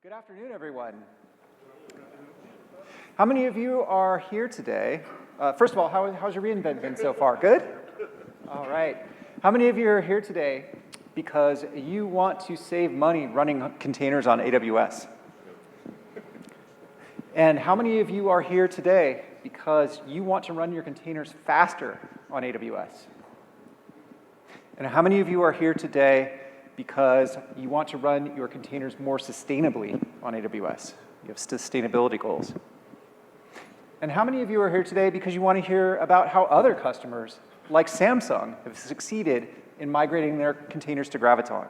Good afternoon, everyone. How many of you are here today? First of all, how's your reInvent been so far? Good? All right. How many of you are here today because you want to save money running containers on AWS? And how many of you are here today because you want to run your containers faster on AWS? And how many of you are here today because you want to run your containers more sustainably on AWS? You have sustainability goals. And how many of you are here today because you want to hear about how other customers, like Samsung, have succeeded in migrating their containers to Graviton?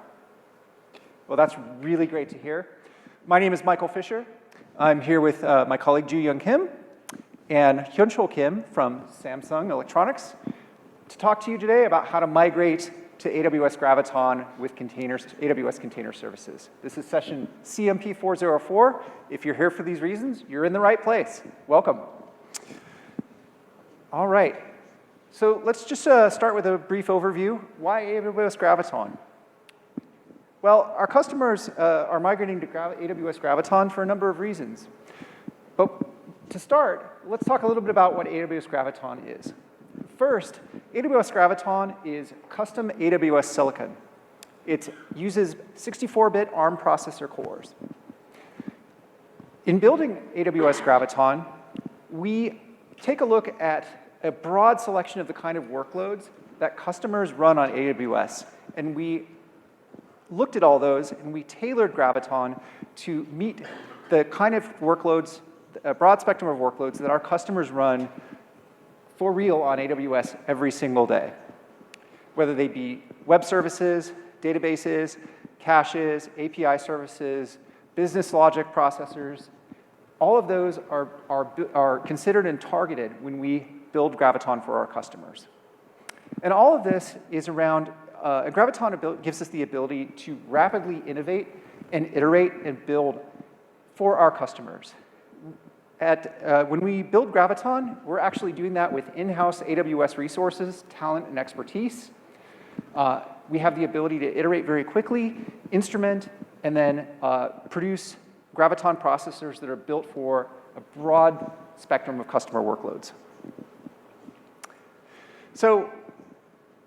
Well, that's really great to hear. My name is Michael Fisher. I'm here with my colleague Ju-Young Kim and Hyunchul Kim from Samsung Electronics to talk to you today about how to migrate to AWS Graviton with containers, AWS Container Services. This is session CMP404. If you're here for these reasons, you're in the right place. Welcome. All right. So let's just start with a brief overview. Why AWS Graviton? Well, our customers are migrating to AWS Graviton for a number of reasons. But to start, let's talk a little bit about what AWS Graviton is. First, AWS Graviton is custom AWS silicon. It uses 64-bit ARM processor cores. In building AWS Graviton, we take a look at a broad selection of the kind of workloads that customers run on AWS. And we looked at all those, and we tailored Graviton to meet the kind of workloads, a broad spectrum of workloads that our customers run for real on AWS every single day, whether they be web services, databases, caches, API services, business logic processors. All of those are considered and targeted when we build Graviton for our customers. And all of this is around, Graviton gives us the ability to rapidly innovate and iterate and build for our customers. When we build Graviton, we're actually doing that with in-house AWS resources, talent, and expertise. We have the ability to iterate very quickly, instrument, and then produce Graviton processors that are built for a broad spectrum of customer workloads. So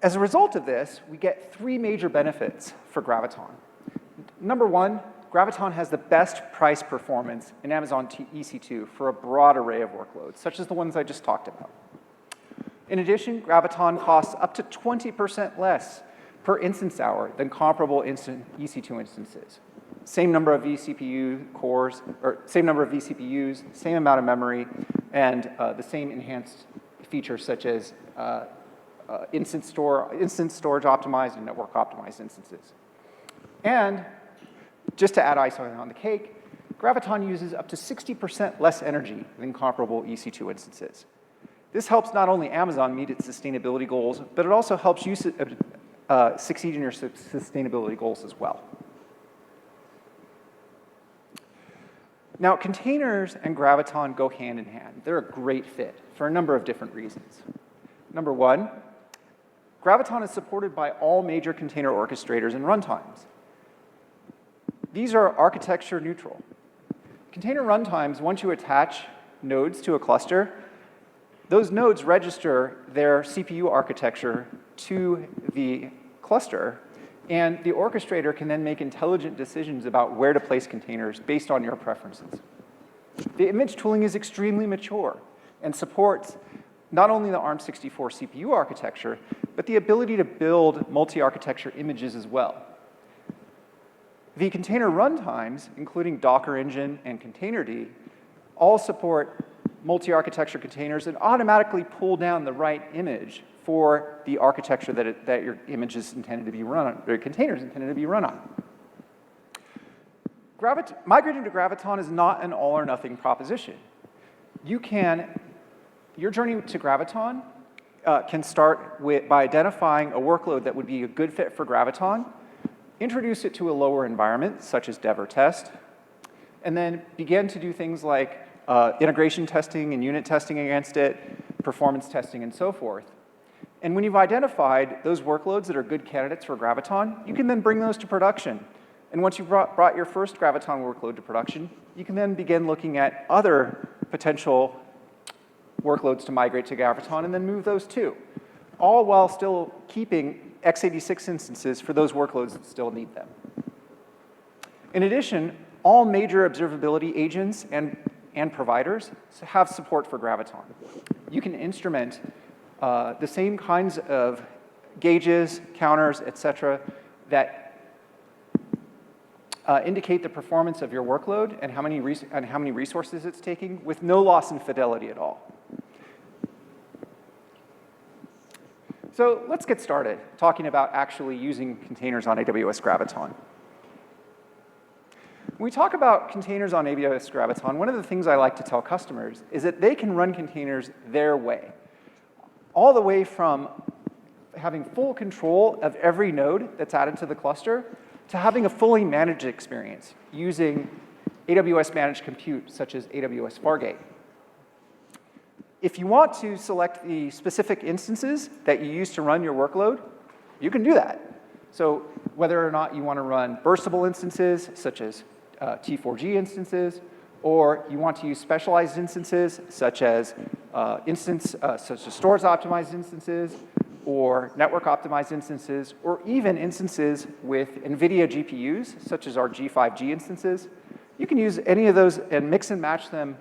as a result of this, we get three major benefits for Graviton. Number one, Graviton has the best price performance in Amazon EC2 for a broad array of workloads, such as the ones I just talked about. In addition, Graviton costs up to 20% less per instance hour than comparable EC2 instances. Same number of vCPU cores, or same number of vCPUs, same amount of memory, and the same enhanced features such as instance storage optimized and network optimized instances. And just to add icing on the cake, Graviton uses up to 60% less energy than comparable EC2 instances. This helps not only Amazon meet its sustainability goals, but it also helps you succeed in your sustainability goals as well. Now, containers and Graviton go hand in hand. They're a great fit for a number of different reasons. Number one, Graviton is supported by all major container orchestrators and runtimes. These are architecture neutral. Container runtimes, once you attach nodes to a cluster, those nodes register their CPU architecture to the cluster, and the orchestrator can then make intelligent decisions about where to place containers based on your preferences. The image tooling is extremely mature and supports not only the ARM64 CPU architecture, but the ability to build multi-architecture images as well. The container runtimes, including Docker Engine and Containerd, all support multi-architecture containers and automatically pull down the right image for the architecture that your image is intended to be run on, or container is intended to be run on. Migrating to Graviton is not an all or nothing proposition. Your journey to Graviton can start by identifying a workload that would be a good fit for Graviton, introduce it to a lower environment, such as dev or test, and then begin to do things like integration testing and unit testing against it, performance testing, and so forth. And when you've identified those workloads that are good candidates for Graviton, you can then bring those to production And once you've brought your first Graviton workload to production, you can then begin looking at other potential workloads to migrate to Graviton and then move those too, all while still keeping x86 instances for those workloads that still need them. In addition, all major observability agents and providers have support for Graviton. You can instrument the same kinds of gauges, counters, et cetera, that indicate the performance of your workload and how many resources it's taking with no loss in fidelity at all. So let's get started talking about actually using containers on AWS Graviton. When we talk about containers on AWS Graviton, one of the things I like to tell customers is that they can run containers their way, all the way from having full control of every node that's added to the cluster to having a fully managed experience using AWS managed compute, such as AWS Fargate. If you want to select the specific instances that you use to run your workload, you can do that. So whether or not you want to run burstable instances, such as T4G instances, or you want to use specialized instances, such as storage optimized instances, or network optimized instances, or even instances with NVIDIA GPUs, such as our G5G instances, you can use any of those and mix and match them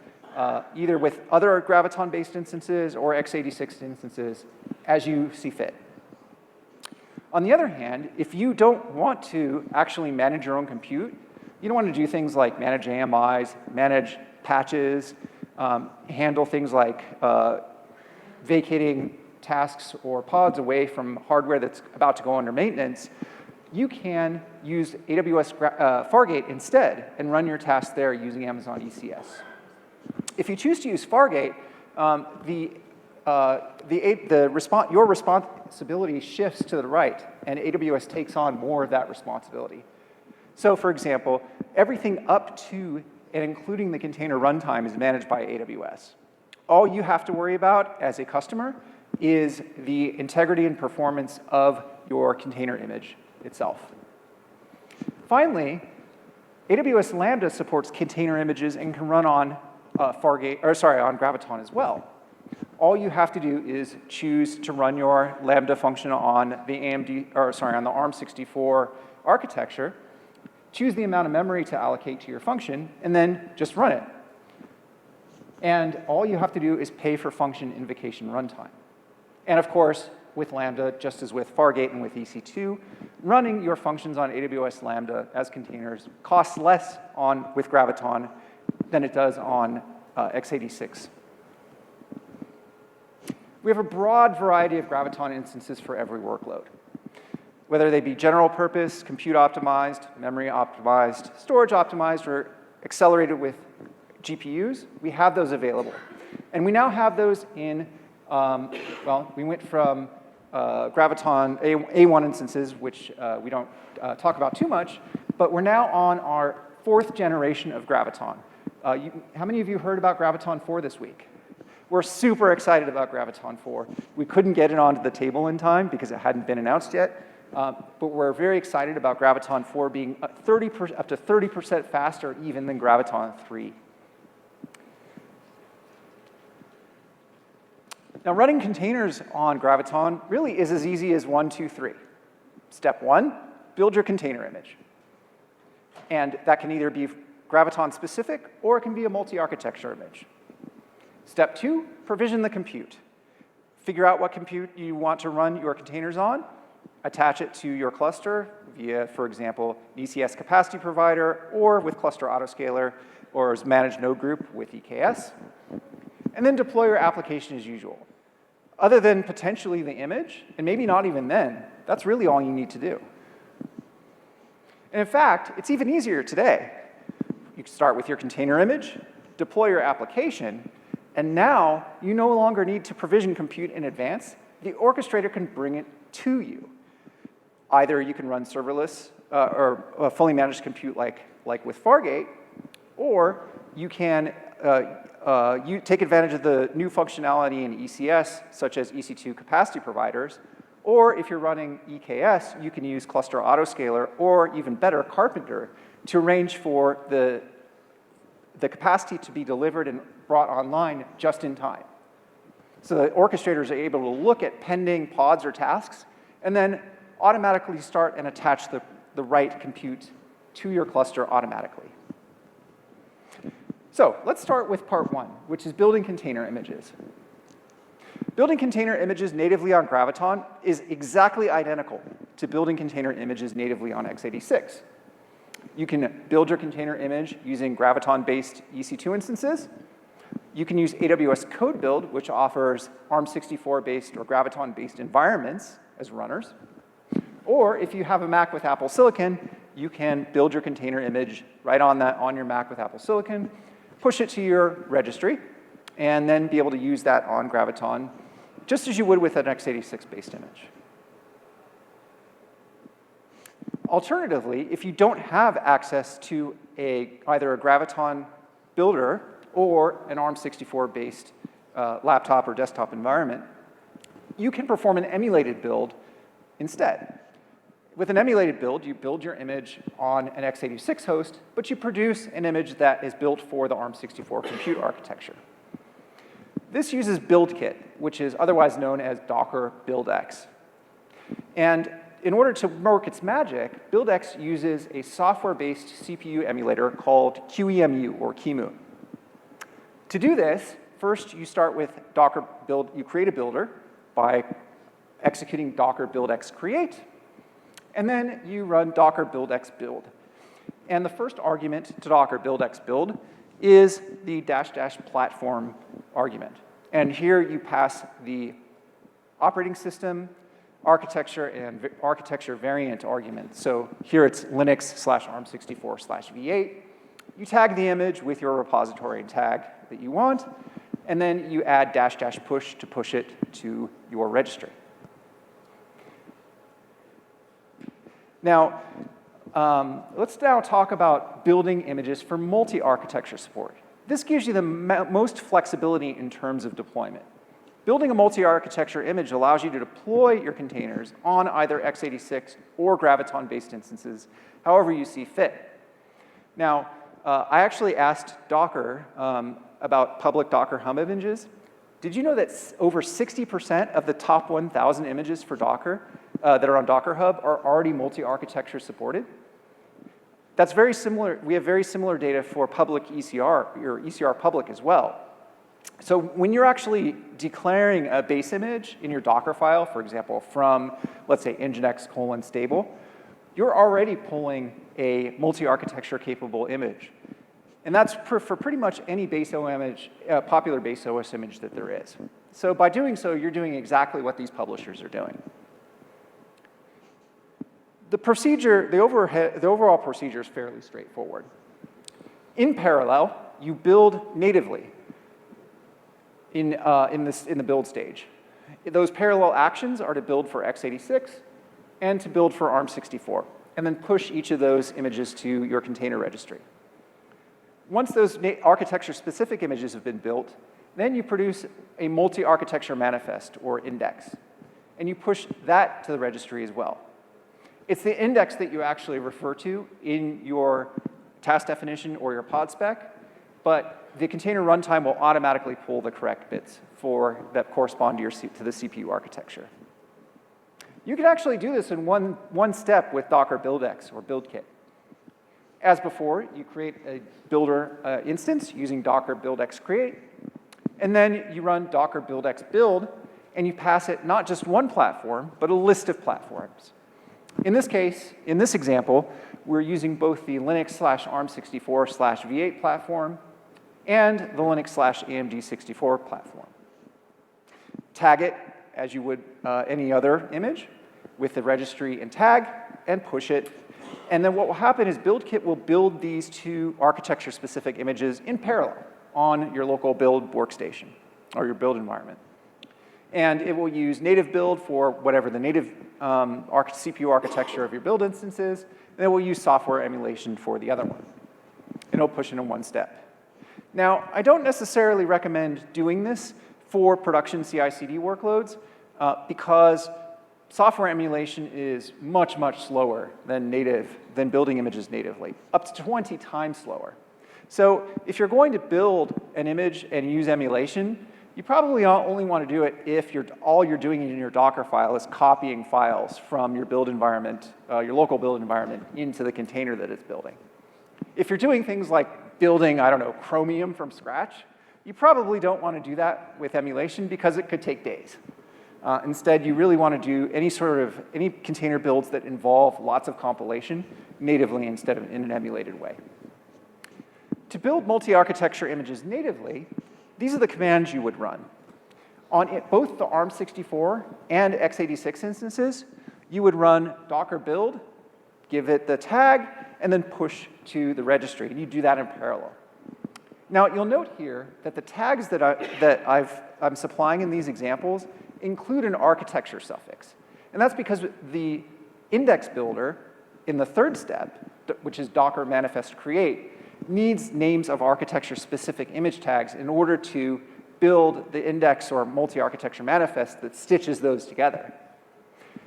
either with other Graviton-based instances or x86 instances as you see fit. On the other hand, if you don't want to actually manage your own compute, you don't want to do things like manage AMIs, manage patches, handle things like vacating tasks or pods away from hardware that's about to go under maintenance, you can use AWS Fargate instead and run your tasks there using Amazon ECS. If you choose to use Fargate, your responsibility shifts to the right, and AWS takes on more of that responsibility. So for example, everything up to and including the container runtime is managed by AWS. All you have to worry about as a customer is the integrity and performance of your container image itself. Finally, AWS Lambda supports container images and can run on on Graviton as well. All you have to do is choose to run your Lambda function on the on the ARM64 architecture, choose the amount of memory to allocate to your function, and then just run it. And all you have to do is pay for function invocation runtime. And of course, with Lambda, just as with Fargate and with EC2, running your functions on AWS Lambda as containers costs less with Graviton than it does on x86. We have a broad variety of Graviton instances for every workload. Whether they be general purpose, compute optimized, memory optimized, storage optimized, or accelerated with GPUs, we have those available. And we now have those in, we went from Graviton A1 instances, which we don't talk about too much, but we're now on our 4th generation of Graviton. How many of you heard about Graviton 4 this week? We're super excited about Graviton 4. We couldn't get it onto the table in time because it hadn't been announced yet, but we're very excited about Graviton 4 being up to 30% faster even than Graviton 3. Now, running containers on Graviton really is as easy as 1, 2, 3. Step 1, build your container image. And that can either be Graviton specific or it can be a multi-architecture image. Step 2, provision the compute. Figure out what compute you want to run your containers on, attach it to your cluster via, for example, ECS capacity provider or with cluster autoscaler or as managed node group with EKS. And then deploy your application as usual. Other than potentially the image, and maybe not even then, that's really all you need to do. And in fact, it's even easier today. You can start with your container image, deploy your application, and now you no longer need to provision compute in advance. The orchestrator can bring it to you. Either you can run serverless or fully managed compute like with Fargate, or you can you take advantage of the new functionality in ECS, such as EC2 capacity providers, Or if you're running EKS, you can use Cluster Autoscaler, or even better, Carpenter, to arrange for the capacity to be delivered and brought online just in time. So the orchestrators are able to look at pending pods or tasks and then automatically start and attach the right compute to your cluster automatically. So let's start with part one, which is building container images. Building container images natively on Graviton is exactly identical to building container images natively on x86. You can build your container image using Graviton-based EC2 instances. You can use AWS Code Build, which offers ARM64-based or Graviton-based environments as runners. Or if you have a Mac with Apple Silicon, you can build your container image right on your Mac with Apple Silicon, push it to your registry, and then be able to use that on Graviton, just as you would with an x86-based image. Alternatively, if you don't have access to either a Graviton builder or an ARM64-based laptop or desktop environment, you can perform an emulated build instead. With an emulated build, you build your image on an x86 host, but you produce an image that is built for the ARM64 compute architecture. This uses BuildKit, which is otherwise known as Docker BuildX. And in order to work its magic, BuildX uses a software-based CPU emulator called QEMU, or QEMU. To do this, first you start with Docker build. You create a builder by executing Docker BuildX create, and then you run Docker BuildX build. And the first argument to Docker BuildX build is the -- platform argument. And here you pass the operating system, architecture, and architecture variant argument. So here it's Linux/ARM64/V8. You tag the image with your repository tag that you want, and then you add -- push to push it to your registry. Now, let's now talk about building images for multi-architecture support. This gives you the most flexibility in terms of deployment. Building a multi-architecture image allows you to deploy your containers on either x86 or Graviton-based instances, however you see fit. Now, I actually asked Docker about public Docker Hub images. Did you know that over 60% of the top 1,000 images for Docker that are on Docker Hub are already multi-architecture supported? That's very similar. We have very similar data for public ECR, or ECR public as well. So when you're actually declaring a base image in your Docker file, for example, from, let's say, nginx:/stable, you're already pulling a multi-architecture capable image. And that's for pretty much any base OS image, popular base OS image that there is. So by doing so, you're doing exactly what these publishers are doing. The overall procedure is fairly straightforward. In parallel, you build natively in the build stage. Those parallel actions are to build for x86 and to build for ARM64, and then push each of those images to your container registry. Once those architecture-specific images have been built, then you produce a multi-architecture manifest, or index, and you push that to the registry as well. It's the index that you actually refer to in your task definition or your pod spec, but the container runtime will automatically pull the correct bits that correspond to the CPU architecture. You can actually do this in one step with Docker BuildX or BuildKit. As before, you create a builder instance using Docker BuildX create, and then you run Docker BuildX build, and you pass it not just one platform, but a list of platforms. In this case, in this example, we're using both the Linux/ARM64/V8 platform and the Linux/AMD64 platform. Tag it as you would any other image with the registry and tag, and push it. And then what will happen is BuildKit will build these two architecture-specific images in parallel on your local build workstation or your build environment. And it will use native build for whatever the native CPU architecture of your build instance is, and it will use software emulation for the other one. And it'll push it in one step. Now, I don't necessarily recommend doing this for production CI/CD workloads because software emulation is much, much slower than building images natively, up to 20 times slower. So if you're going to build an image and use emulation, you probably only want to do it if all you're doing in your Docker file is copying files from your build environment, your local build environment, into the container that it's building. If you're doing things like building, I don't know, Chromium from scratch, you probably don't want to do that with emulation because it could take days. Instead, you really want to do any container builds that involve lots of compilation natively instead of in an emulated way. To build multi-architecture images natively, these are the commands you would run. On both the ARM64 and x86 instances, you would run docker build, give it the tag, and then push to the registry. And you do that in parallel. Now, you'll note here that the tags that I'm supplying in these examples include an architecture suffix. And that's because the index builder in the third step, which is docker manifest create, needs names of architecture-specific image tags in order to build the index or multi-architecture manifest that stitches those together.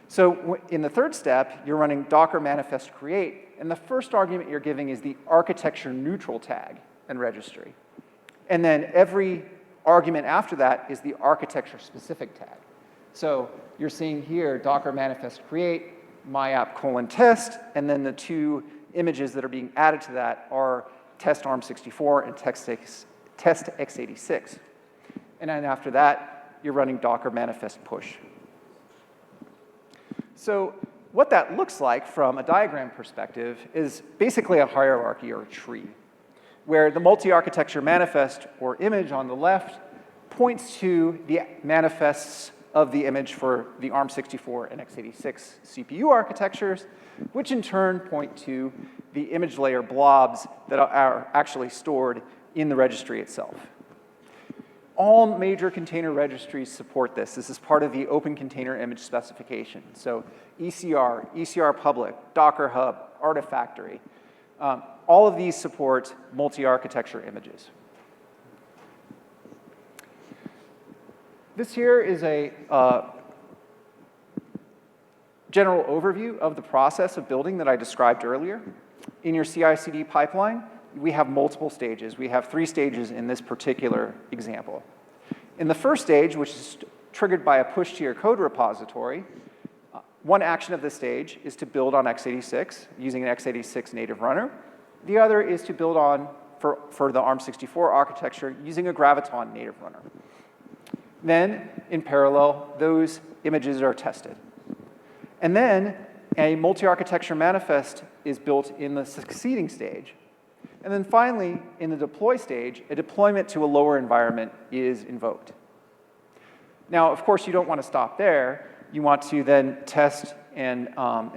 So in the third step, you're running docker manifest create, and the first argument you're giving is the architecture neutral tag and registry. And then every argument after that is the architecture-specific tag. So you're seeing here docker manifest create, myapp:/test, and then the two images that are being added to that are test ARM64 and test x86. And then after that, you're running docker manifest push. So what that looks like from a diagram perspective is basically a hierarchy or a tree, where the multi-architecture manifest or image on the left points to the manifests of the image for the ARM64 and x86 CPU architectures, which in turn point to the image layer blobs that are actually stored in the registry itself. All major container registries support this. This is part of the Open Container Image Specification. So ECR, ECR Public, Docker Hub, Artifactory, all of these support multi-architecture images. This here is a general overview of the process of building that I described earlier. In your CI/CD pipeline, we have multiple stages. We have 3 stages in this particular example. In the first stage, which is triggered by a push to your code repository, one action of this stage is to build on x86 using an x86 native runner. The other is to build on, for the ARM64 architecture, using a Graviton native runner. Then, in parallel, those images are tested. And then a multi-architecture manifest is built in the succeeding stage. And then finally, in the deploy stage, a deployment to a lower environment is invoked. Now, of course, you don't want to stop there. You want to then test and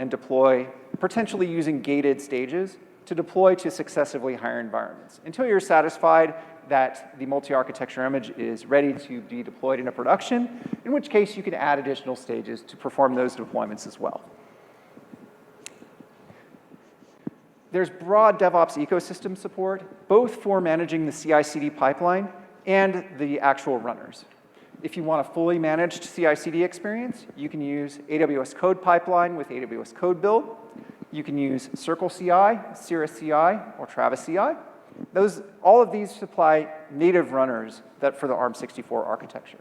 deploy, potentially using gated stages, to deploy to successively higher environments until you're satisfied that the multi-architecture image is ready to be deployed into production, in which case you can add additional stages to perform those deployments as well. There's broad DevOps ecosystem support, both for managing the CI/CD pipeline and the actual runners. If you want a fully managed CI/CD experience, you can use AWS Code Pipeline with AWS Code Build. You can use Circle CI, Cirrus CI, or Travis CI. All of these supply native runners for the ARM64 architecture.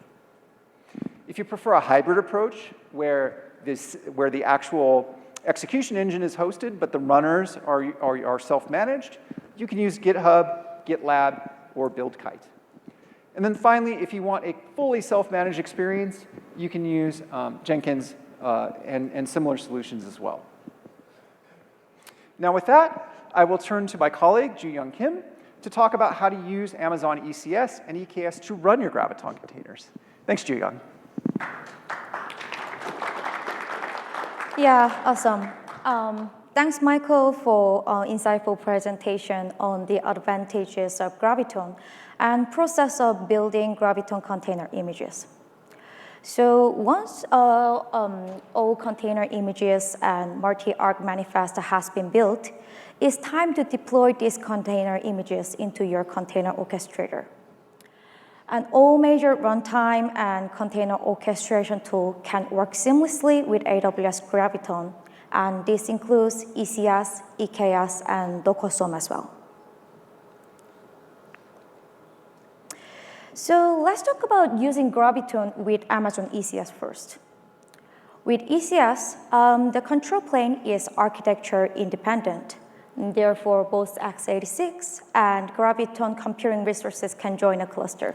If you prefer a hybrid approach where the actual execution engine is hosted, but the runners are self-managed, you can use GitHub, GitLab, or BuildKite. And then finally, if you want a fully self-managed experience, you can use Jenkins and similar solutions as well. Now with that, I will turn to my colleague, Ju-Young Kim, to talk about how to use Amazon ECS and EKS to run your Graviton containers. Thanks, Ju-Young. Yeah, awesome. Thanks, Michael, for insightful presentation on the advantages of Graviton and process of building Graviton container images. So once all container images and multi-arc manifest has been built, it's time to deploy these container images into your container orchestrator. And all major runtime and container orchestration tools can work seamlessly with AWS Graviton, and this includes ECS, EKS, and Docker Swarm as well. So let's talk about using Graviton with Amazon ECS first. With ECS, the control plane is architecture independent. Therefore, both x86 and Graviton computing resources can join a cluster.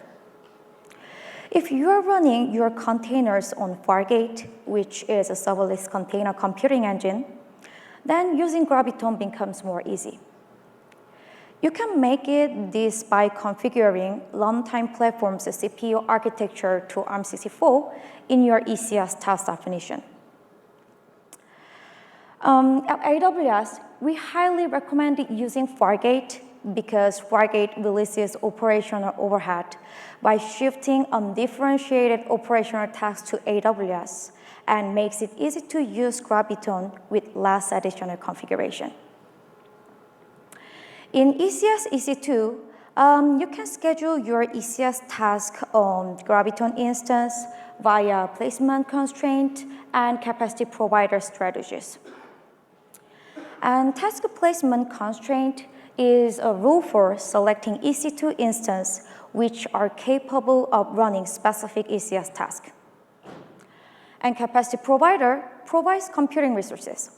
If you are running your containers on Fargate, which is a serverless container computing engine, then using Graviton becomes more easy. You can make this by configuring runtime platform's CPU architecture to ARM64 in your ECS task definition. At AWS, we highly recommend using Fargate because Fargate releases operational overhead by shifting undifferentiated operational tasks to AWS and makes it easy to use Graviton with less additional configuration. In ECS EC2, you can schedule your ECS task on Graviton instance via placement constraint and capacity provider strategies. And task placement constraint is a rule for selecting EC2 instances which are capable of running specific ECS tasks. And capacity provider provides computing resources.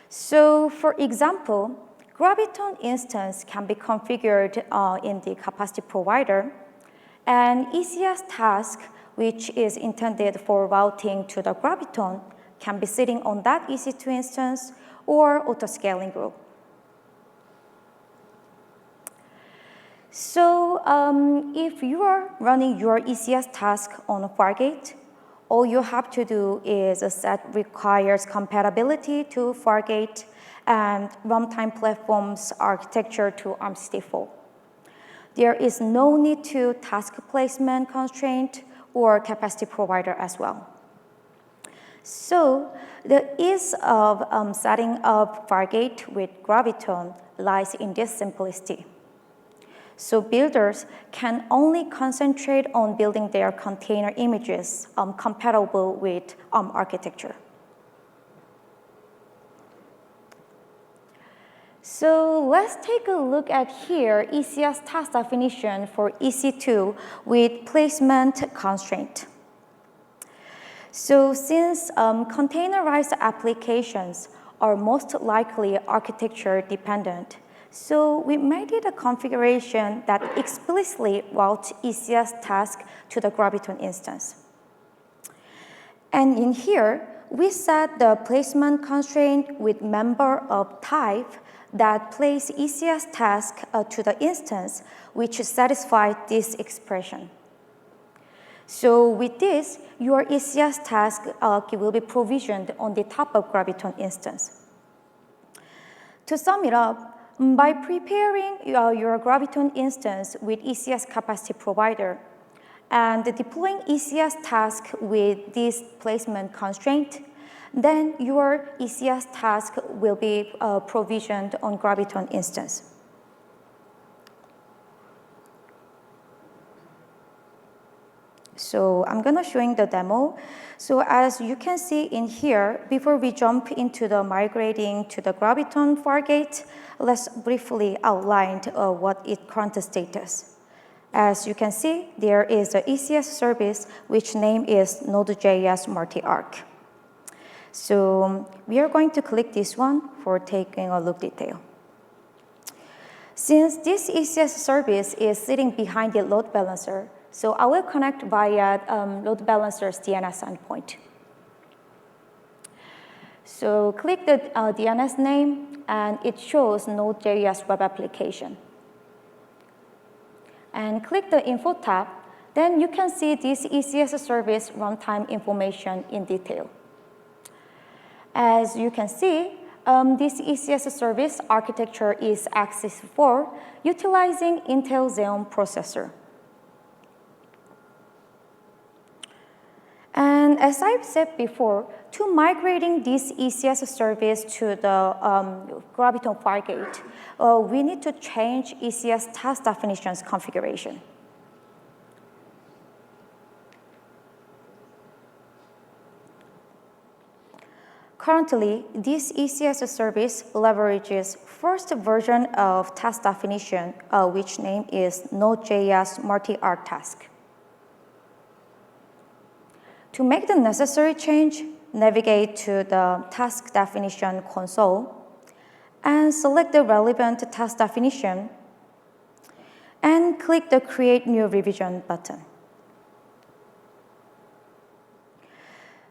So for example, Graviton instance can be configured in the capacity provider, and ECS task, which is intended for routing to the Graviton, can be sitting on that EC2 instance or auto-scaling group. So if you are running your ECS task on Fargate, all you have to do is set requires compatibility to Fargate and runtime platform's architecture to ARM64. There is no need to task placement constraint or capacity provider as well. So the ease of setting up Fargate with Graviton lies in this simplicity. So builders can only concentrate on building their container images compatible with architecture. So let's take a look at here ECS task definition for EC2 with placement constraint. So since containerized applications are most likely architecture dependent, so we made it a configuration that explicitly routes ECS task to the Graviton instance. And in here, we set the placement constraint with member of type that place ECS task to the instance, which satisfies this expression. So with this, your ECS task will be provisioned on the top of Graviton instance. To sum it up, by preparing your Graviton instance with ECS capacity provider and deploying ECS task with this placement constraint, then your ECS task will be provisioned on Graviton instance. So I'm going to showing the demo. So as you can see in here, before we jump into the migrating to the Graviton Fargate, let's briefly outline what its current status. As you can see, there is an ECS service which name is Node.js multi-arc. So we are going to click this one for taking a look detail. Since this ECS service is sitting behind the load balancer, so I will connect via load balancer's DNS endpoint. So click the DNS name, and it shows Node.js web application. And click the info tab, then you can see this ECS service runtime information in detail. As you can see, this ECS service architecture is x64, utilizing Intel Xeon processor. And as I've said before, to migrating this ECS service to the Graviton Fargate, we need to change ECS task definitions configuration. Currently, this ECS service leverages first version of task definition, which name is Node.js multi-arc task. To make the necessary change, navigate to the task definition console and select the relevant task definition and click the Create New Revision button.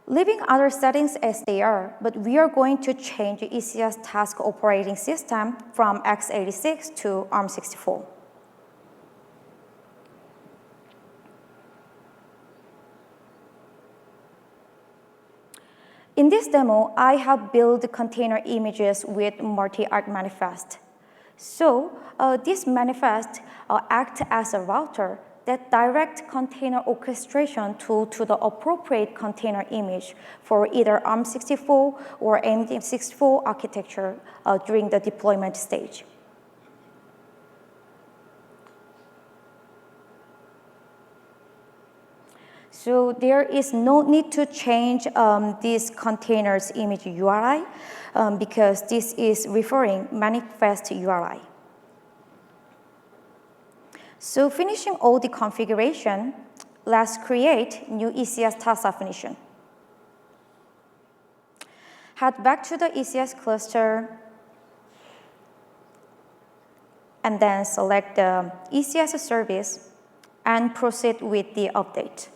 Leaving other settings as they are, but we are going to change the ECS task operating system from x86 to ARM64. In this demo, I have built container images with multi-arc manifest. So this manifest acts as a router that directs container orchestration to the appropriate container image for either ARM64 or AMD64 architecture during the deployment stage. So there is no need to change this container's image URI because this is referring manifest URI. So finishing all the configuration, let's create new ECS task definition. Head back to the ECS cluster and then select the ECS service and proceed with the update.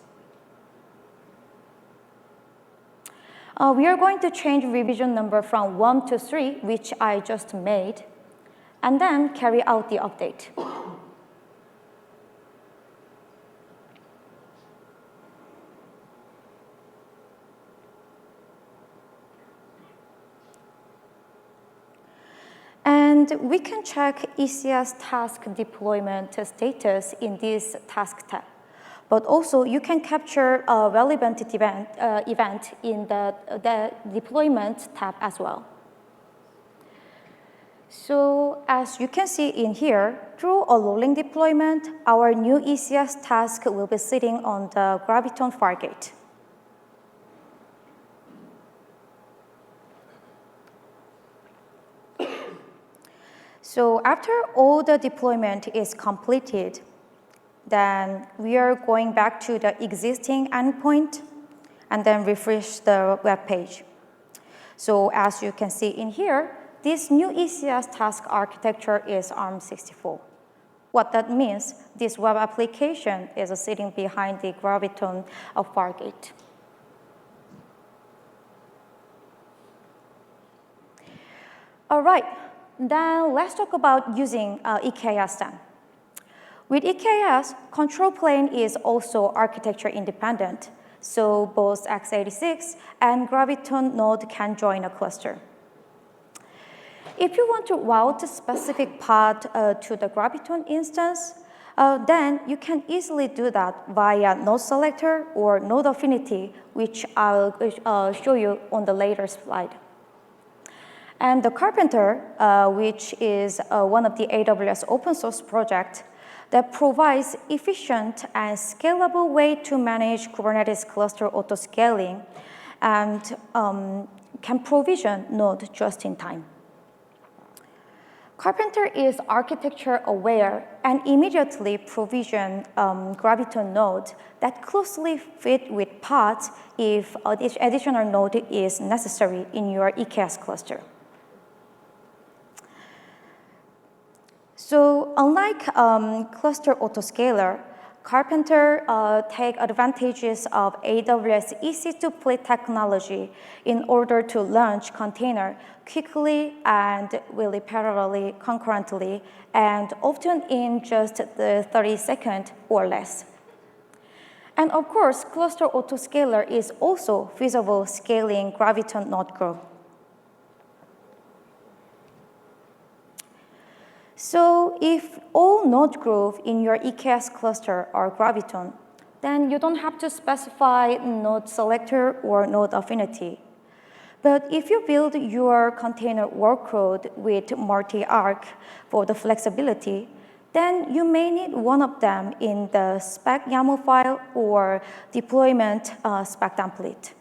We are going to change revision number from 1 to 3, which I just made, and then carry out the update. And we can check ECS task deployment status in this task tab. But also, you can capture a relevant event in the deployment tab as well. So as you can see in here, through a rolling deployment, our new ECS task will be sitting on the Graviton Fargate. So after all the deployment is completed, then we are going back to the existing endpoint and then refresh the web page. So as you can see in here, this new ECS task architecture is ARM64. What that means, this web application is sitting behind the Graviton Fargate. All right, then let's talk about using EKS then. With EKS, control plane is also architecture independent, so both x86 and Graviton node can join a cluster. If you want to route a specific path to the Graviton instance, then you can easily do that via node selector or node affinity, which I'll show you on the later slide. And the Carpenter, which is one of the AWS open source projects that provides efficient and scalable way to manage Kubernetes cluster auto-scaling and can provision node just in time. Carpenter is architecture aware and immediately provision Graviton node that closely fit with paths if additional node is necessary in your EKS cluster. So unlike cluster autoscaler, Carpenter take advantages of AWS EC2 technology in order to launch container quickly and really parallelly, concurrently, and often in just the 30 seconds or less. And of course, cluster autoscaler is also feasible scaling Graviton node growth. So if all node growth in your EKS cluster are Graviton, then you don't have to specify node selector or node affinity. But if you build your container workload with multi-arc for the flexibility, then you may need one of them in the spec YAML file or deployment spec template.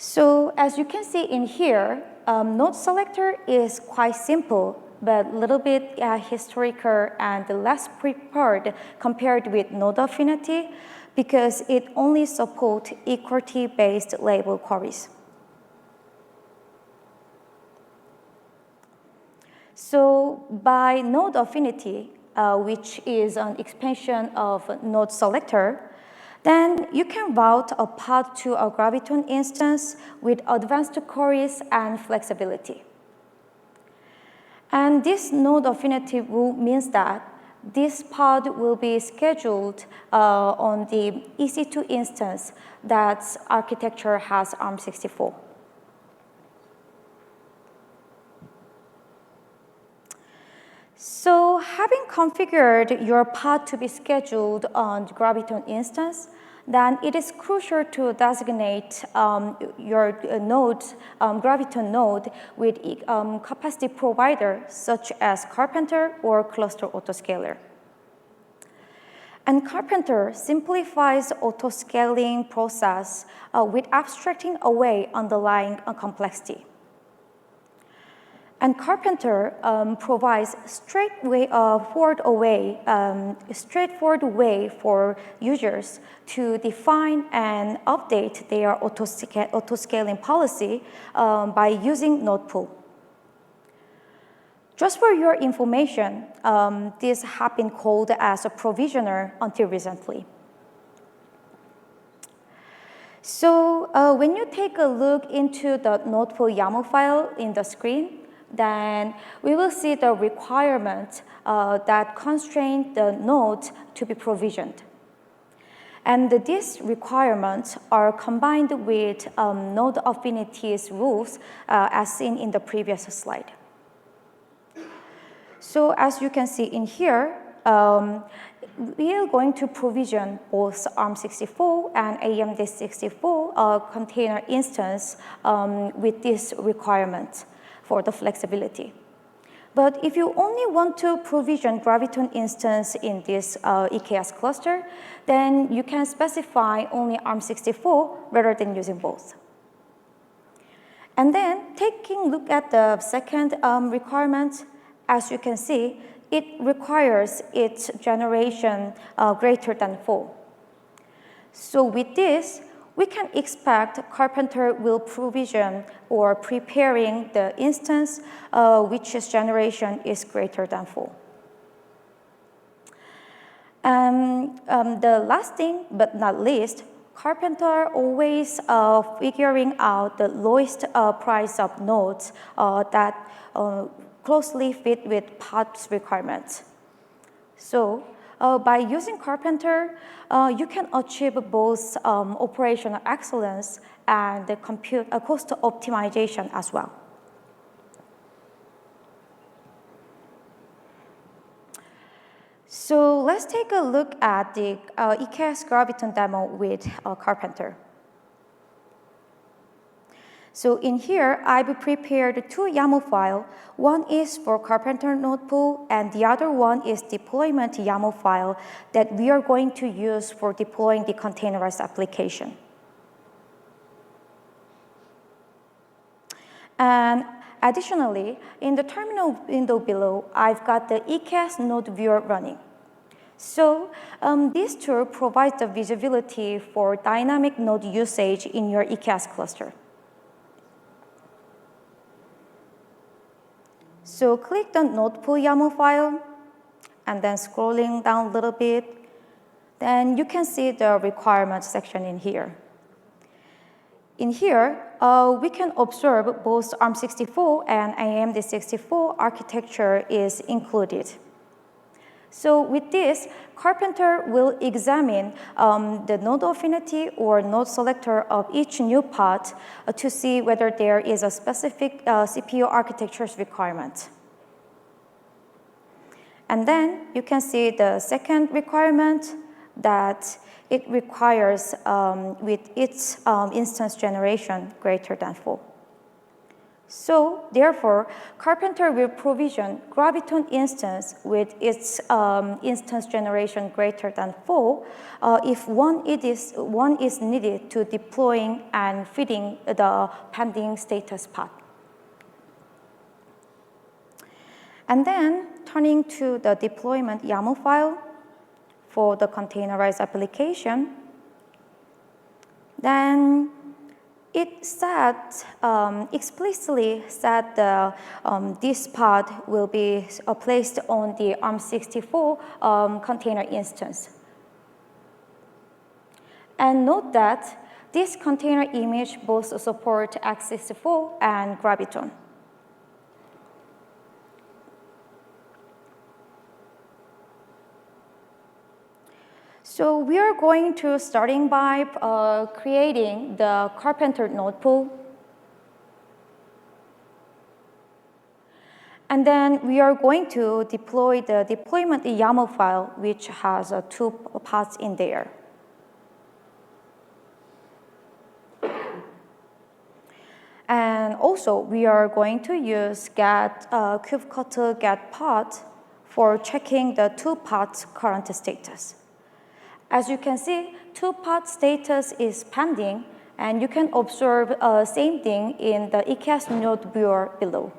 So as you can see in here, node selector is quite simple, but a little bit historical and less prepared compared with node affinity because it only supports equality-based label queries. So by node affinity, which is an expansion of node selector, then you can route a pod to a Graviton instance with advanced queries and flexibility. And this node affinity rule means that this pod will be scheduled on the EC2 instance that's architecture has ARM64. So having configured your pod to be scheduled on the Graviton instance, then it is crucial to designate your node, Graviton node with capacity provider such as Carpenter or Cluster Autoscaler. And Carpenter simplifies autoscaling process with abstracting away underlying complexity. And Carpenter provides straightforward way for users to define and update their autoscaling policy by using node pool. Just for your information, this has been called as a provisioner until recently. So when you take a look into the node pool YAML file in the screen, then we will see the requirement that constrain the node to be provisioned. And these requirements are combined with node affinities rules as seen in the previous slide. So as you can see in here, we are going to provision both ARM64 and AMD64 container instance with this requirement for the flexibility. But if you only want to provision Graviton instance in this EKS cluster, then you can specify only ARM64 rather than using both. And then taking a look at the second requirement, as you can see, it requires its generation greater than 4. So with this, we can expect Carpenter will provision or preparing the instance which its generation is greater than 4. The last thing, but not least, Carpenter always figuring out the lowest price of nodes that closely fit with pod's requirements. So by using Carpenter, you can achieve both operational excellence and the cost optimization as well. So let's take a look at the EKS Graviton demo with Carpenter. So in here, I've prepared two YAML files. One is for Carpenter node pool, and the other one is deployment YAML file that we are going to use for deploying the containerized application. And additionally, in the terminal window below, I've got the EKS node viewer running. So this tool provides the visibility for dynamic node usage in your EKS cluster. So click the node pool YAML file, and then scrolling down a little bit, then you can see the requirements section in here. In here, we can observe both ARM64 and AMD64 architecture is included. So with this, Carpenter will examine the node affinity or node selector of each new pod to see whether there is a specific CPU architecture's requirement. And then you can see the second requirement that it requires with its instance generation greater than 4. So, therefore, Carpenter will provision Graviton instance with its instance generation greater than 4 if one is needed to deploying and feeding the pending status pod. And then turning to the deployment YAML file for the containerized application, then it explicitly said this pod will be placed on the ARM64 container instance. And note that this container image both support x64 and Graviton. So we are going to starting by creating the Carpenter node pool. And then we are going to deploy the deployment YAML file, which has 2 pods in there. And also, we are going to use kubectl get pod for checking the 2 pods current status. As you can see, 2 pod status is pending, and you can observe same thing in the EKS node viewer below.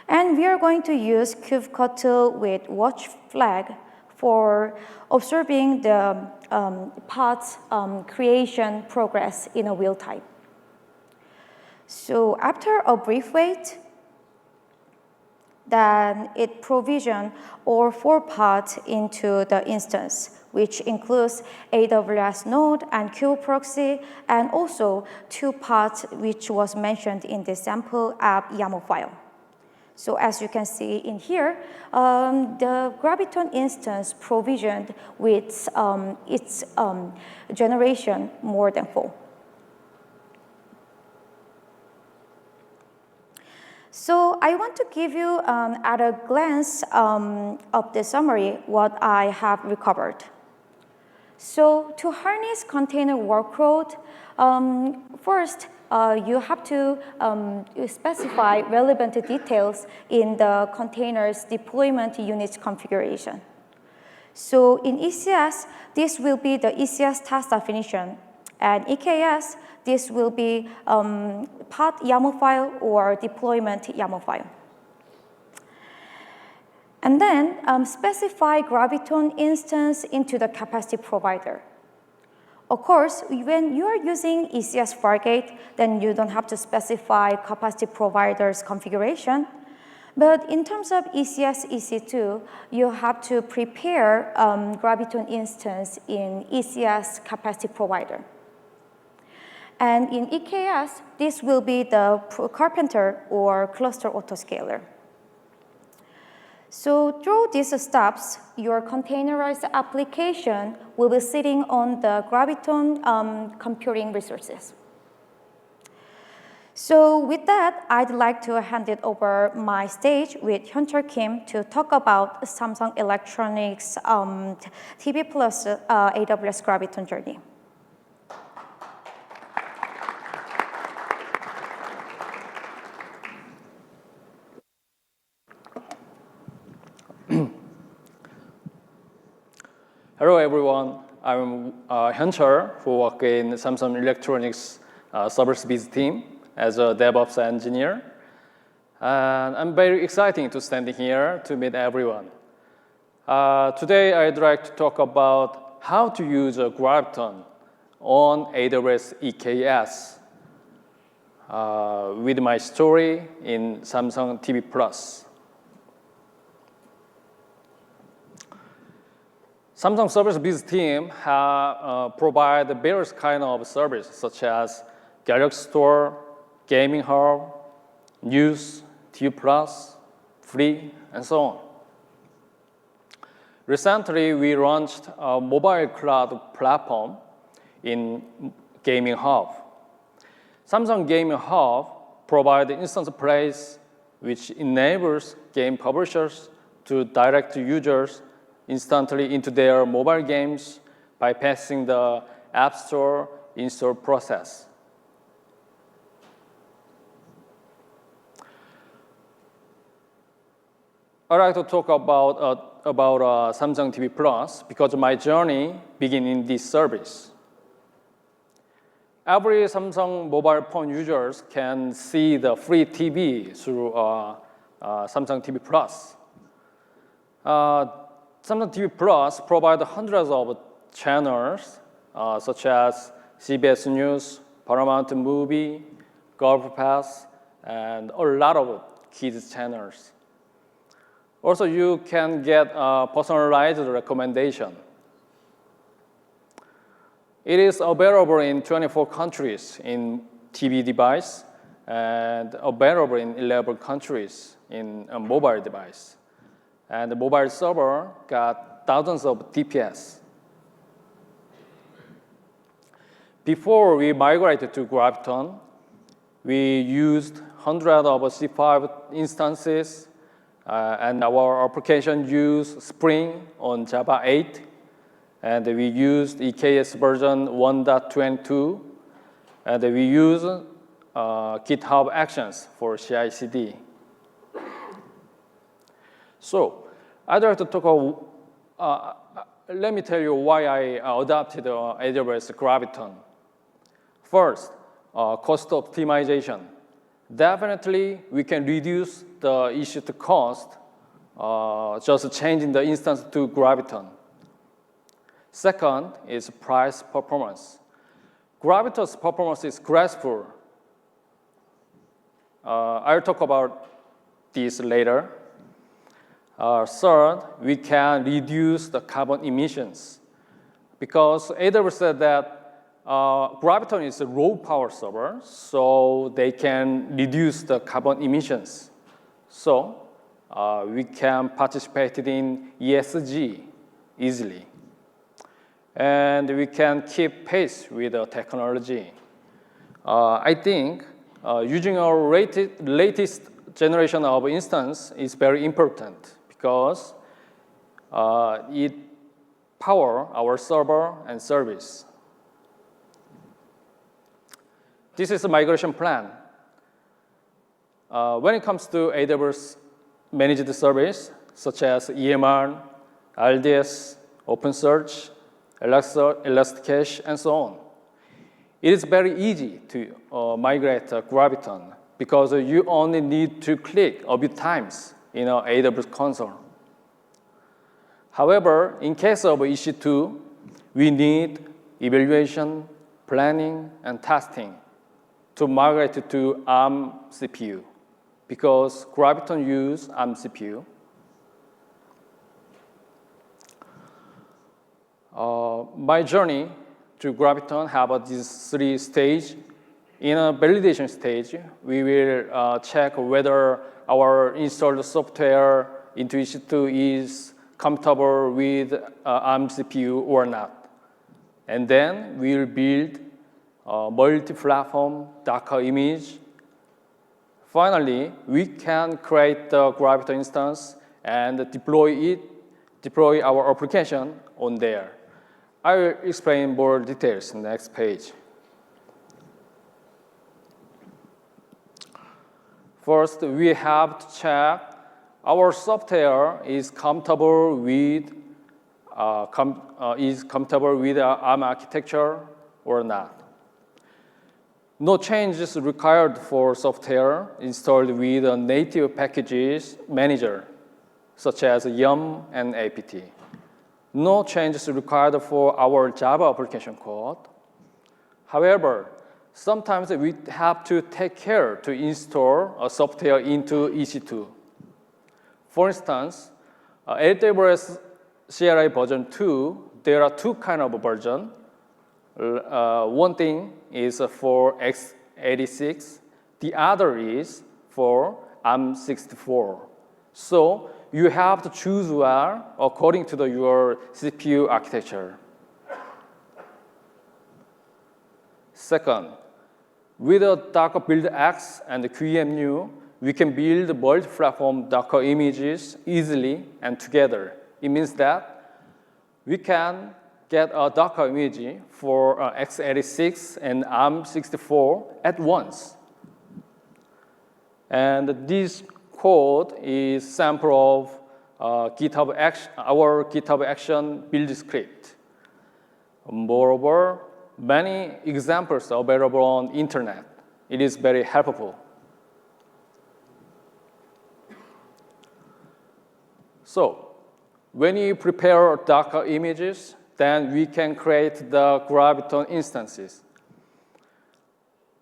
And we are going to use kubectl with watch flag for observing the pods creation progress in a real time. So after a brief wait, then it provisions all 4 pods into the instance, which includes AWS node and kubeproxy, and also 2 pods which was mentioned in the sample app YAML file. So as you can see in here, the Graviton instance provisioned with its generation more than 4. So I want to give you at a glance of the summary what I have recovered. So to harness container workload, first you have to specify relevant details in the container's deployment unit configuration. So in ECS, this will be the ECS task definition, and EKS, this will be pod YAML file or deployment YAML file. And then specify Graviton instance into the capacity provider. Of course, when you are using ECS Fargate, then you don't have to specify capacity provider's configuration. But in terms of ECS EC2, you have to prepare Graviton instance in ECS capacity provider. And in EKS, this will be the Carpenter or cluster autoscaler. So through these steps, your containerized application will be sitting on the Graviton computing resources. So with that, I'd like to hand it over my stage with Hyun-Chul Kim to talk about Samsung Electronics TV Plus AWS Graviton journey. Hello everyone, I'm Hyun-Chul, who work in Samsung Electronics Service Biz team as a DevOps engineer. And I'm very excited to stand here to meet everyone. Today I'd like to talk about how to use Graviton on AWS EKS with my story in Samsung TV Plus. Samsung Service Biz team provide various kind of services such as Galaxy Store, Gaming Hub, News, TV Plus, Free, and so on. Recently, we launched a mobile cloud platform in Gaming Hub. Samsung Gaming Hub provides instance place which enables game publishers to direct users instantly into their mobile games bypassing the App Store install process. I'd like to talk about Samsung TV Plus because my journey began in this service. Every Samsung mobile phone users can see the free TV through Samsung TV Plus. Samsung TV Plus provides hundreds of channels such as CBS News, Paramount Movie, Golf Pass, and a lot of kids channels. Also, you can get a personalized recommendation. It is available in 24 countries in TV device and available in 11 countries in a mobile device. And the mobile server got thousands of DPS. Before we migrated to Graviton, we used hundreds of C5 instances, and our application used Spring on Java 8, and we used EKS version 1.22, and we used GitHub Actions for CI/CD. So, I'd like to talk about, let me tell you why I adopted AWS Graviton. First, cost optimization. Definitely, we can reduce the issued cost just changing the instance to Graviton. Second is price performance. Graviton's performance is graceful. I'll talk about this later. Third, we can reduce the carbon emissions because AWS said that Graviton is a low power server, so they can reduce the carbon emissions. So we can participate in ESG easily. And we can keep pace with the technology. I think using our latest generation of instance is very important because it powers our server and service. This is a migration plan. When it comes to AWS managed service, such as EMR, RDS, OpenSearch, Elasticache, and so on, it is very easy to migrate Graviton because you only need to click a few times in our AWS console. However, in case of EC2, we need evaluation, planning, and testing to migrate to ARM CPU because Graviton uses ARM CPU. My journey to Graviton have these 3 stages. In a validation stage, we will check whether our installed software into EC2 is compatible with ARM CPU or not. And then we will build a multi-platform Docker image. Finally, we can create the Graviton instance and deploy our application on there. I will explain more details in the next page. First, we have to check our software is compatible with ARM architecture or not. No changes required for software installed with a native packages manager, such as yum and apt. No changes required for our Java application code. However, sometimes we have to take care to install a software into EC2. For instance, AWS CLI version 2, there are 2 kinds of versions. One thing is for x86, the other is for ARM64. So you have to choose one according to your CPU architecture. Second, with a Docker build X and QEMU, we can build multi-platform Docker images easily and together. It means that we can get a Docker image for x86 and ARM64 at once. And this code is sample of our GitHub Action build script. Moreover, many examples are available on the internet. It is very helpful. So, when you prepare Docker images, then we can create the Graviton instances.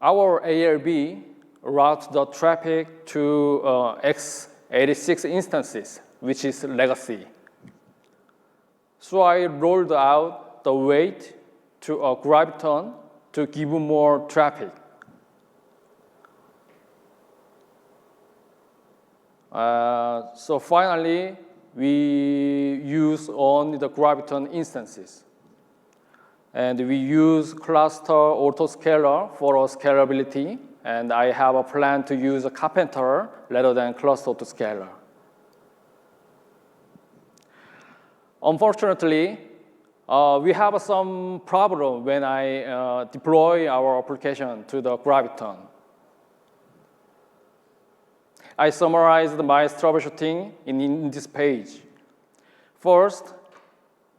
Our ALB routes the traffic to x86 instances, which is legacy. So I rolled out the weight to a Graviton to give more traffic. So finally, we use only the Graviton instances. And we use cluster autoscaler for our scalability. And I have a plan to use a Carpenter rather than cluster autoscaler. Unfortunately, we have some problem when I deploy our application to the Graviton. I summarized my troubleshooting in this page. First,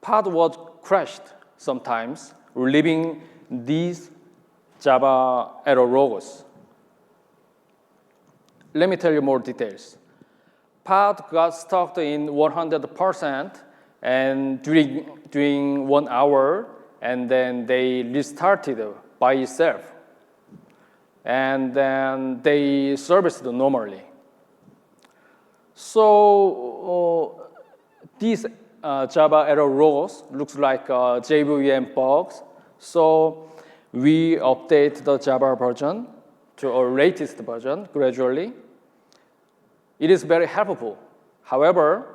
pod was crashed sometimes, leaving these Java error logos. Let me tell you more details. Pod got stuck in 100% and during 1 hour, and then they restarted by itself. And then they serviced normally. So these Java error logos looks like JVM bugs. So we update the Java version to our latest version gradually. It is very helpful. However,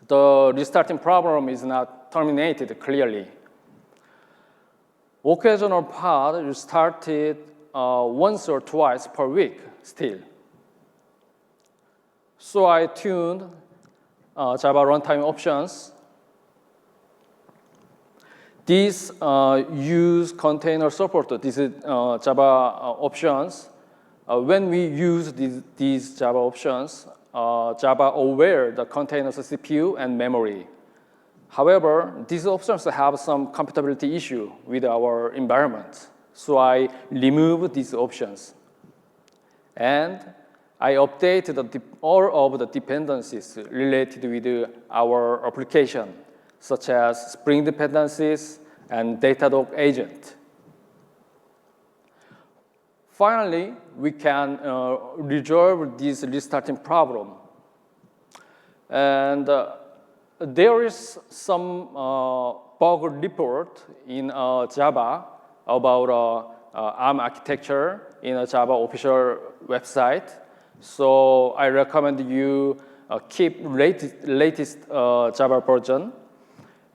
the restarting problem is not terminated clearly. Occasional pod restarted once or twice per week still. So I tuned Java runtime options. These use container support. This is Java options. When we use these Java options, Java aware the containers CPU and memory. However, these options have some compatibility issue with our environment. So I remove these options. And I updated all of the dependencies related with our application, such as Spring dependencies and Datadog agent. Finally, we can resolve this restarting problem. And there is some bug report in Java about ARM architecture in a Java official website. So I recommend you keep latest Java version.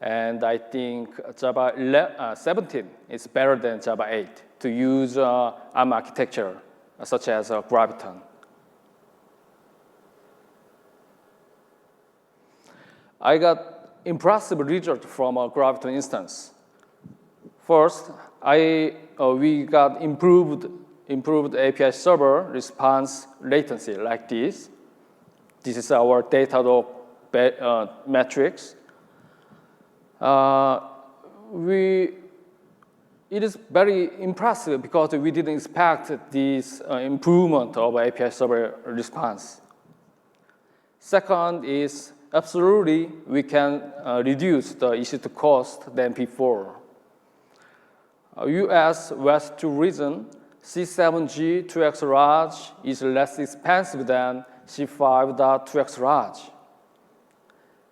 And I think Java 17 is better than Java 8 to use ARM architecture, such as Graviton. I got impressive result from a Graviton instance. First, we got improved API server response latency like this. This is our Datadog metrics. It is very impressive because we didn't expect this improvement of API server response. Second is absolutely we can reduce the issue to cost than before. US West 2 region, C7G 2x large is less expensive than C5.2x large.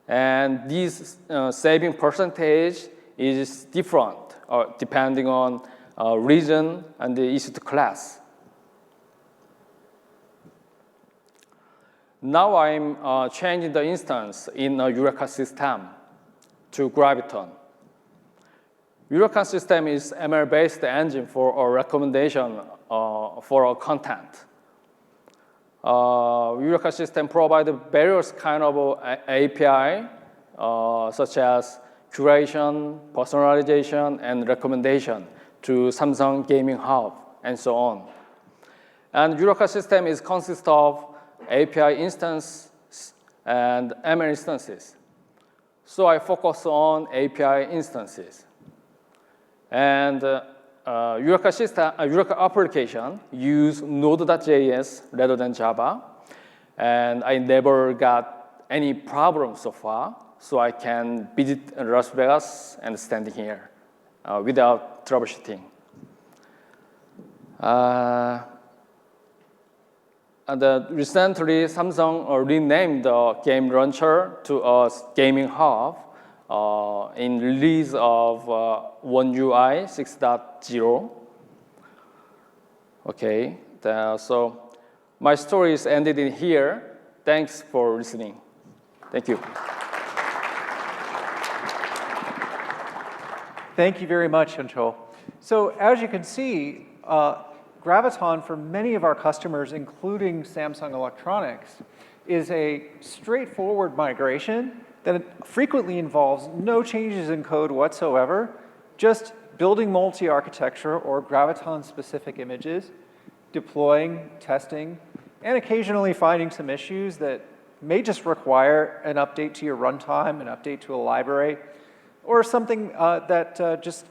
And this saving percentage is different depending on region and the issued class. Now I'm changing the instance in a Eureka system to Graviton. Eureka system is ML-based engine for our recommendation for our content. Eureka system provides various kind of API, such as curation, personalization, and recommendation to Samsung Gaming Hub, and so on. And Eureka system consists of API instance and ML instances. So I focus on API instances. And Eureka application use Node.js rather than Java. And I never got any problem so far, so I can visit Las Vegas and standing here without troubleshooting. Recently, Samsung renamed the game launcher to a gaming hub in release of One UI 6.0. Okay, so my story is ended in here. Thanks for listening. Thank you. Thank you very much, Hyunchol. So as you can see, Graviton for many of our customers, including Samsung Electronics, is a straightforward migration that frequently involves no changes in code whatsoever, just building multi-architecture or Graviton-specific images, deploying, testing, and occasionally finding some issues that may just require an update to your runtime, an update to a library, or something that just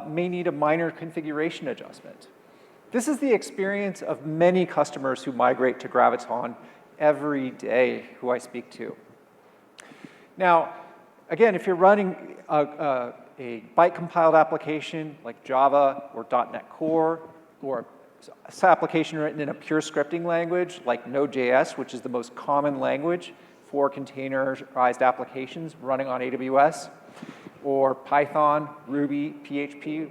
may need a minor configuration adjustment. This is the experience of many customers who migrate to Graviton every day who I speak to. Now, again, if you're running a byte-compiled application like Java or .NET Core, or an application written in a pure scripting language like Node.js, which is the most common language for containerized applications running on AWS, or Python, Ruby, PHP,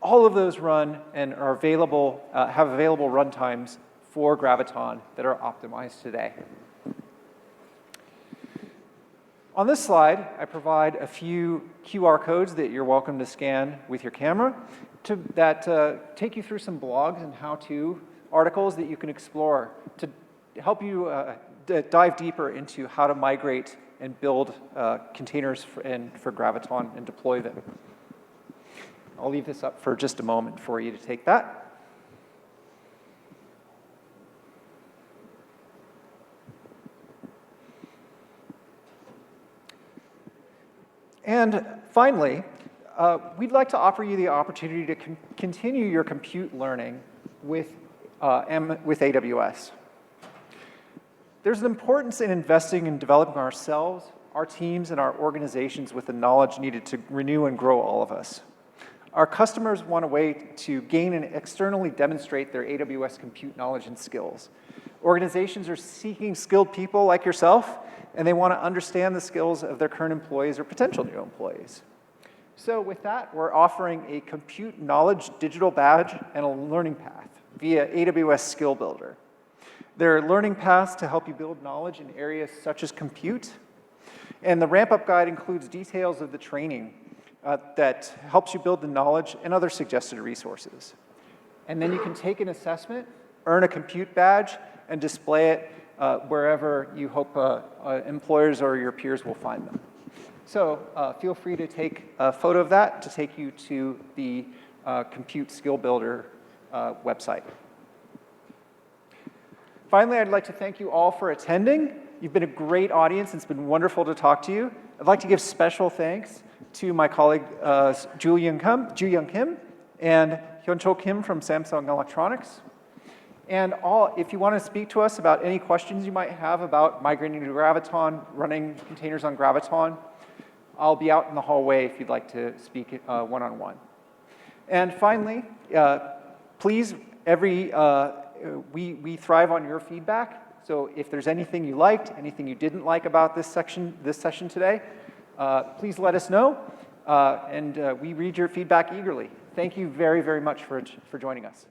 all of those run and are available, have available runtimes for Graviton that are optimized today. On this slide, I provide a few QR codes that you're welcome to scan with your camera that take you through some blogs and how-to articles that you can explore to help you dive deeper into how to migrate and build containers for Graviton and deploy them. I'll leave this up for just a moment for you to take that. And finally, we'd like to offer you the opportunity to continue your compute learning with AWS. There's an importance in investing in developing ourselves, our teams, and our organizations with the knowledge needed to renew and grow all of us. Our customers want a way to gain and externally demonstrate their AWS compute knowledge and skills. Organizations are seeking skilled people like yourself, and they want to understand the skills of their current employees or potential new employees. So with that, we're offering a compute knowledge digital badge and a learning path via AWS Skill Builder. There are learning paths to help you build knowledge in areas such as compute, and the ramp-up guide includes details of the training that helps you build the knowledge and other suggested resources. And then you can take an assessment, earn a compute badge, and display it wherever you hope employers or your peers will find them. So feel free to take a photo of that to take you to the Compute Skill Builder website. Finally, I'd like to thank you all for attending. You've been a great audience. It's been wonderful to talk to you. I'd like to give special thanks to my colleague Ju Young Kim and Hyunchol Kim from Samsung Electronics. And if you want to speak to us about any questions you might have about migrating to Graviton, running containers on Graviton, I'll be out in the hallway if you'd like to speak one-on-one. And finally, please, we thrive on your feedback. So if there's anything you liked, anything you didn't like about this session today, please let us know, and we read your feedback eagerly. Thank you very, very much for joining us.